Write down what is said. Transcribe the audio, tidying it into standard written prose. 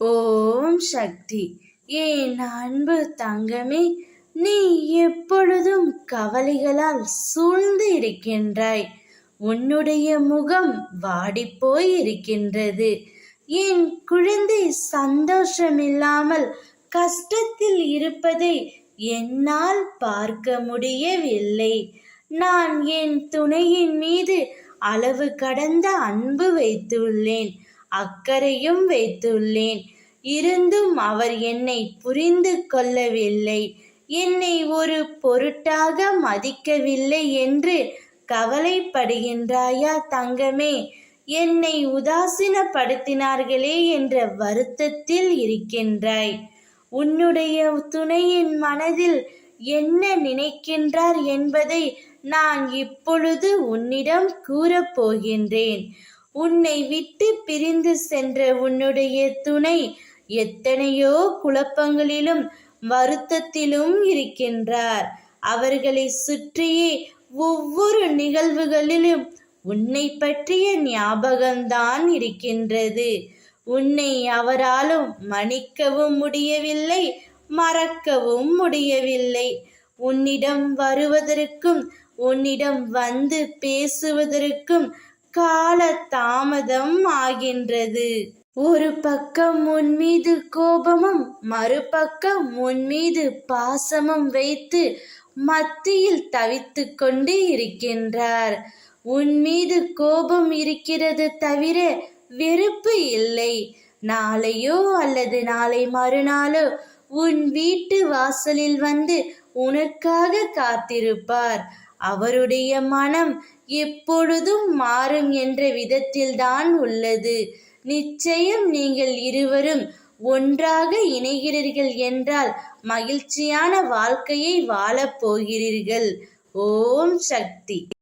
ஓம் சக்தி. என் அன்பு தங்கமே, நீ எப்பொழுதும் கவலைகளால் சூழ்ந்து இருக்கின்றாய். உன்னுடைய முகம் வாடிப்போய் இருக்கின்றது. என் குழந்தை சந்தோஷமில்லாமல் கஷ்டத்தில் இருப்பதை என்னால் பார்க்க முடியவில்லை. நான் என் துணையின் மீது அளவு கடந்த அன்பு வைத்துள்ளேன், அக்கறையும் வைத்துள்ளேன். இருந்தும் அவர் என்னை புரிந்து கொள்ளவில்லை, என்னை ஒரு பொருட்டாக மதிக்கவில்லை என்று கவலைப்படுகின்றாயா தங்கமே? என்னை உதாசீனப்படுத்தினார்களே என்ற வருத்தத்தில் இருக்கின்றாய். உன்னுடைய துணையின் மனதில் என்ன நினைக்கின்றார் என்பதை நான் இப்பொழுது உன்னிடம் கூறப்போகின்றேன். உன்னை விட்டு பிரிந்து சென்ற உன்னுடைய துணை எத்தனையோ குழப்பங்களிலும் வருத்தத்திலும் இருக்கின்றார். அவர்களை சுற்றியே ஒவ்வொரு நிகழ்வுகளிலும் உன்னை பற்றிய ஞாபகம்தான் இருக்கின்றது. உன்னை அவராலும் மன்னிக்கவும் முடியவில்லை, மறக்கவும் முடியவில்லை. உன்னிடம் வருவதற்கும் உன்னிடம் வந்து பேசுவதற்கும் கால தாமதம் ஆகின்றது. ஒரு பக்கம் உன் மீது கோபமும் மறுபக்கம் உன் மீது பாசமும் வைத்து மத்தியில் தவித்து கொண்டு இருக்கின்றார். உன் மீது கோபம் இருக்கிறது தவிர வெறுப்பு இல்லை. நாளையோ அல்லது நாளை மறுநாளோ உன் வீட்டு வாசலில் வந்து உனக்காக காத்திருப்பார். அவருடைய மனம் எப்பொழுதும் மாறும் என்ற விதத்தில்தான் உள்ளது. நிச்சயம் நீங்கள் இருவரும் ஒன்றாக இணைகிறீர்கள் என்றால் மகிழ்ச்சியான வாழ்க்கையை வாழப் போகிறீர்கள். ஓம் சக்தி.